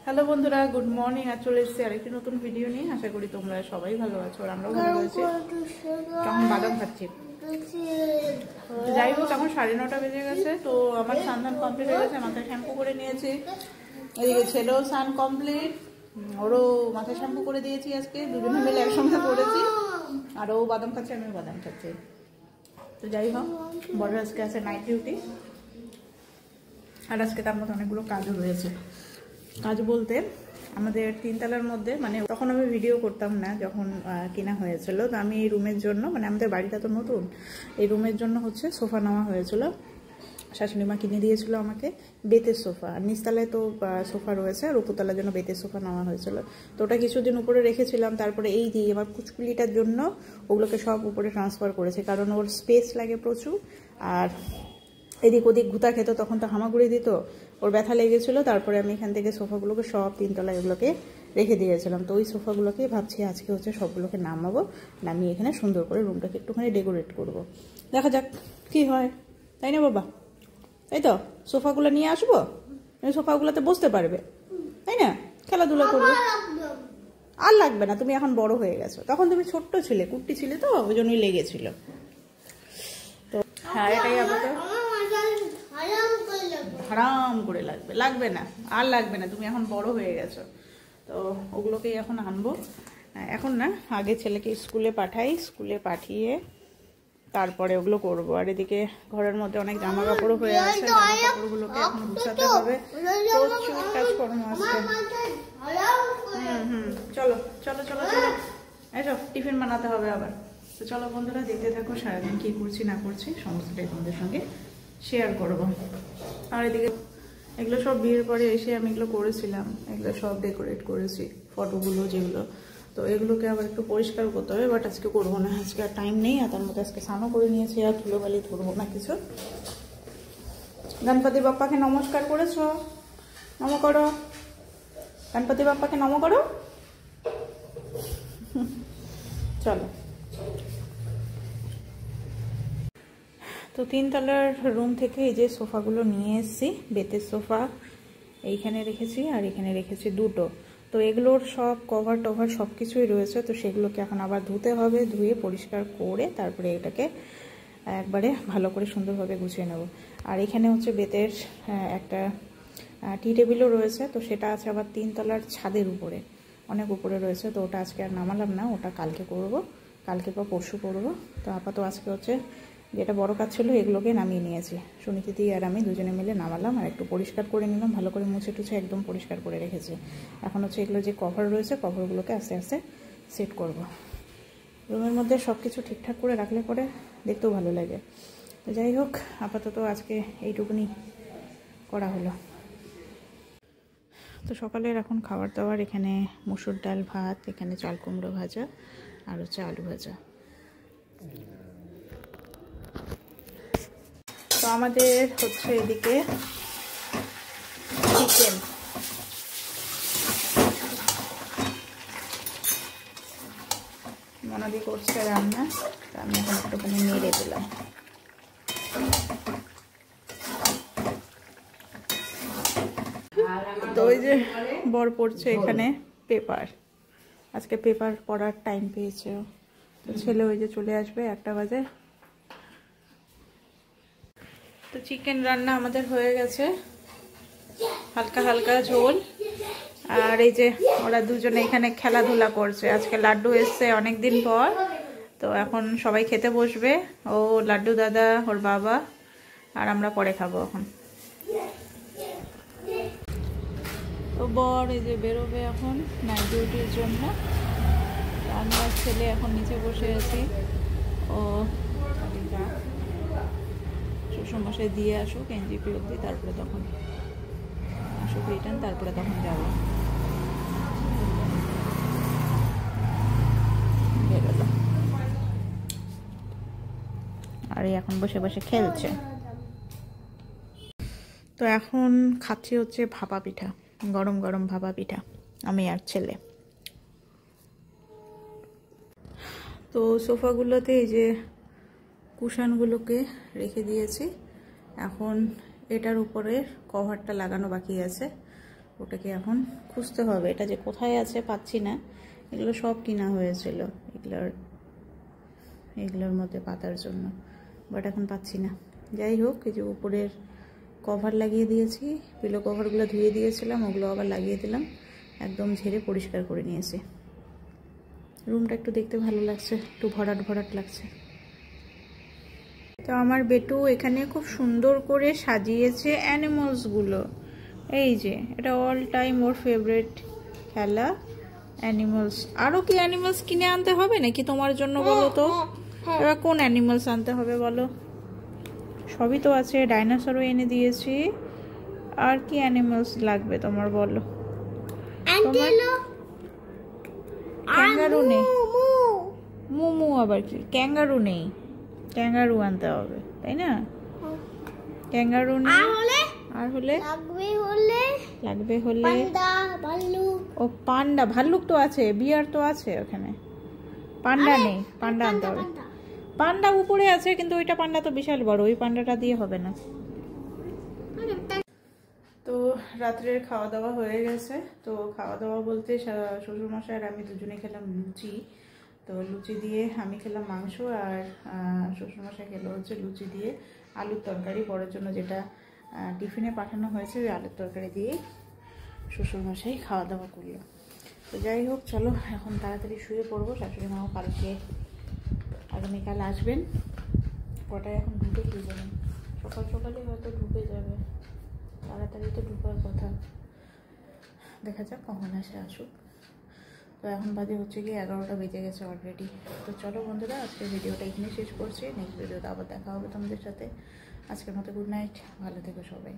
Hello বন্ধুরা, good morning. আর চলে এসেছি আরেকটি নতুন ভিডিও নিয়ে। আশা করি তোমরা সবাই ভালো আছো আর আমরাও ভালো আছি। কেমন বাদাম খাচ্ছি। যাই হোক, এখন 9:30 বেজে গেছে। তো আমার স্নান কমপ্লিট হয়ে গেছে, মাথায় শ্যাম্পু করে নিয়েছি। এদিকে ছেলেও স্নান কমপ্লিট, ওরও মাথায় শ্যাম্পু করে দিয়েছি। আজকে দুজনে মিলে একসঙ্গে করেছি। আর ও বাদাম খাচ্ছে, আমিও বাদাম খাচ্ছি। তো যাই হোক, বড় আজকে আছে নাইট ডিউটি। আর আজকে তার মধ্যে অনেকগুলো কাজও রয়েছে। কাজ বলতে আমাদের 3 তলার মধ্যে, মানে তখন আমি ভিডিও করতাম না যখন কেনা হয়েছিল। তো আমি এই রুমের জন্য, মানে আমাদের বাড়িটা তো নতুন, এই রুমের জন্য হচ্ছে সোফা নেওয়া হয়েছিল। শাশুড়ি মা কিনে দিয়েছিল আমাকে বেতের সোফা। আর নিচতলায় তো সোফা রয়েছে, আর উপরতলার জন্য বেতের সোফা নেওয়া হয়েছিল। তো ওটা কিছুদিন উপরে রেখেছিলাম। তারপরে এই দিয়ে এবার কুচকুলিটার জন্য ওগুলোকে সব উপরে ট্রান্সফার করেছে, কারণ ওর স্পেস লাগে প্রচুর। আর এদিক ওদিক ঘুতা খেত, তখন তো হামাগুড়ি দিত, ওর ব্যথা লেগেছিলো। তারপরে আমি এখান থেকে সোফাগুলোকে সব 3 তলায় এগুলোকে রেখে দিয়েছিলাম। তো ওই সোফাগুলোকে ভাবছি আজকে হচ্ছে সবগুলোকে নামাবো, নামিয়ে এখানে সুন্দর করে রুমটাকে একটুখানি ডেকোরেট করব। দেখা যাক কি হয়, তাই না বাবা? তাই তো, সোফাগুলো নিয়ে আসবো, সোফাগুলোতে বসতে পারবে, তাই না? খেলাধুলা করবে। আর লাগবে না, তুমি এখন বড় হয়ে গেছো, তখন তুমি ছোট্ট ছিলে, কুট্টি ছিলে, তো ওই জন্যই লেগেছিল। তো হ্যাঁ, এটাই আপাতত হারাম করে লাগবে না, আর লাগবে না, তুমি এখন বড় হয়ে গেছো। তো ওগুলোকেই এখন আনবো। এখন না, আগে ছেলেকে স্কুলে পাঠাই, স্কুলে পাঠিয়ে তারপরে ওগুলো করবো। আর এদিকে ঘরের মধ্যে অনেক জামা কাপড়ও হয়ে আছে, জামা কাপড়গুলোকে এখন গুছাতে হবে। প্রচুর কাজকর্ম আছে। চলো চলো চলো চলো, এসো, টিফিন বানাতে হবে আবার। তো চলো বন্ধুরা, দেখতে থাকো সারাদিন কি করছি না করছি সমস্তটাই তোমাদের সঙ্গে শেয়ার করবো। আর এদিকে এগুলো সব বিয়ের পরে এসে আমি এগুলো করেছিলাম, এগুলো সব ডেকোরেট করেছি, ফটোগুলো যেগুলো। তো এগুলোকে আবার একটু পরিষ্কার করতে হবে, বাট আজকে করবো না, আজকে আর টাইম নেই। আর তার মধ্যে আজকে স্নানও করে নিয়েছি, আর ধুলোবালি ধরবো না কিছু। গণপতি বাপ্পাকে নমস্কার করেছো? নম করো, গণপতি বাপ্পাকে নম করো। চলো। তো 3 তলার রুম থেকে এই যে সোফাগুলো নিয়ে এসেছি, বেতের সোফা এইখানে রেখেছি, আর এখানে রেখেছি দুটো। তো এগুলোর সব কভার টভার সব কিছুই রয়েছে। তো সেগুলোকে এখন আবার ধুতে হবে, ধুয়ে পরিষ্কার করে তারপরে এটাকে একবারে ভালো করে সুন্দরভাবে গুছিয়ে নেব। আর এখানে হচ্ছে বেতের একটা টি টেবিলও রয়েছে। তো সেটা আছে আবার 3 তলার ছাদের উপরে, অনেক উপরে রয়েছে। তো ওটা আজকে আর নামালাম না, ওটা কালকে করব, কালকে বা পরশু করব। তো আপাতত আজকে হচ্ছে যেটা বড় কাজ ছিল এগুলোকে নামিয়ে নিয়েছি। সুনীতি আর আমি দুজনে মিলে নামালাম, আর একটু পরিষ্কার করে নিলাম, ভালো করে মুছে টুছে একদম পরিষ্কার করে রেখেছি। এখন হচ্ছে এগুলো যে কভার রয়েছে, কভারগুলোকে আস্তে আস্তে সেট করব। রুমের মধ্যে সব কিছু ঠিকঠাক করে রাখলে পরে দেখতেও ভালো লাগে। তো যাই হোক, আপাতত আজকে এইটুকুনি করা হলো। তো সকালের এখন খাবার দাবার, এখানে মসুর ডাল, ভাত, এখানে চাল কুমড়ো ভাজা, আর হচ্ছে আলু ভাজা। তো আমাদের হচ্ছে এদিকে চিকেন, মনাদি করছে রান্না। তো আমি এখন একটুখানি নেড়ে দিলাম। তো ওই যে বর পড়ছে এখানে পেপার, আজকে পেপার পড়ার টাইম পেয়েছে। তো ছেলে ওই যে চলে আসবে 1টা বাজে। তো চিকেন রান্না আমাদের হয়ে গেছে, হালকা হালকা ঝোল। আর এই যে ওরা দুজনে এখানে খেলাধুলা করছে। আজকে লাড্ডু এসছে অনেকদিন পর, তো এখন সবাই খেতে বসবে। ও লাড্ডু দাদা, ওর বাবা, আর আমরা পরে খাবো এখন। তো বর এই যে বেরোবে এখন নাইট ডিউটির জন্য। আমি আর ছেলে এখন নিচে বসে আছি। ও শ্বশুরমশাই দিয়ে আসুক এনজিপি অবধি, তারপরে তখন আসুক রিটার্ন, তারপরে তখন যাব। বেরোলো, আর এখন বসে বসে খেলছে। তো এখন খাচ্ছি হচ্ছে ভাপা পিঠা, গরম গরম ভাপা পিঠা, আমি আর ছেলে। তো সোফাগুলোতে এই যে কুশনগুলোকে রেখে দিয়েছি। এখন এটার উপরে কভারটা লাগানো বাকি আছে। ওটাকে এখন খুঁজতে হবে, এটা যে কোথায় আছে পাচ্ছি না। এগুলো সব কিনা হয়েছিল এগুলোর মধ্যে পাতার জন্য, বাট এখন পাচ্ছি না। যাই হোক, এই যে উপরের কভার লাগিয়ে দিয়েছি, পিলো কভারগুলো ধুয়ে দিয়েছিলাম, ওগুলো আবার লাগিয়ে দিলাম, একদম ঝেড়ে পরিষ্কার করে নিয়েছি। রুমটা একটু দেখতে ভালো লাগছে, একটু ভরাট ভরাট লাগছে। তো আমার বেটু এখানে খুব সুন্দর করে সাজিয়েছে অ্যানিমালসগুলো। এই যে এটা অল টাইম ওর ফেভারিট খেলা অ্যানিমালস। আরও কি অ্যানিমালস কিনে আনতে হবে নাকি তোমার জন্য বলো তো? এবার কোন অ্যানিমালস আনতে হবে বলো? সবই তো আছে, ডাইনোসরও এনে দিয়েছি। আর কি অ্যানিমালস লাগবে তোমার বলো? ক্যাঙ্গারু নেই? মুমু আবার কি? ক্যাঙ্গারু নেই, ক্যাঙ্গারু আনতে হবে তাই না? ক্যাঙ্গারু নেই, আর হলে লাগবে হলে ও পান্ডা। ভাল্লুক তো আছে, বিয়ার তো আছে ওখানে, পান্ডা নেই, পান্ডা আনতে হবে। পান্ডা উপরে আছে, কিন্তু ওইটা পান্ডা তো বিশাল বড়, ওই পান্ডাটা দিয়ে হবে না। তো রাত্রের খাওয়া দাওয়া হয়ে গেছে। তো খাওয়া দাওয়া বলতে শ্বশুরমশাই আর আমি দুজনে খেলাম লুচি। তো লুচি দিয়ে আমি খেলাম মাংস, আর শ্বশুরমশাই খেলো হচ্ছে লুচি দিয়ে আলুর তরকারি। বড়ের জন্য যেটা টিফিনে পাঠানো হয়েছে ওই আলুর তরকারি দিয়েই শ্বশুরমশাই খাওয়া দাওয়া করলো। তো যাই হোক, চলো এখন তাড়াতাড়ি শুয়ে পড়বো। শাশুড়ি মাও কালকে আগামীকাল আসবেন। কটায় এখন ঢুকে কি যাবেন, সকাল সকালে হয়তো ঢুকে যাবে, তাড়াতাড়ি তো ঢুকার কথা। দেখা যাক কখন আসুক। তো এখন বাজে হচ্ছে কি 11টা বেজে গেছে অলরেডি। তো চলো বন্ধুরা, আজকের ভিডিওটা এখানে শেষ করছি। নেক্সট ভিডিওতে আবার দেখা হবে তোমাদের সাথে। আজকের মতো গুড নাইট, ভালো থেকো সবাই।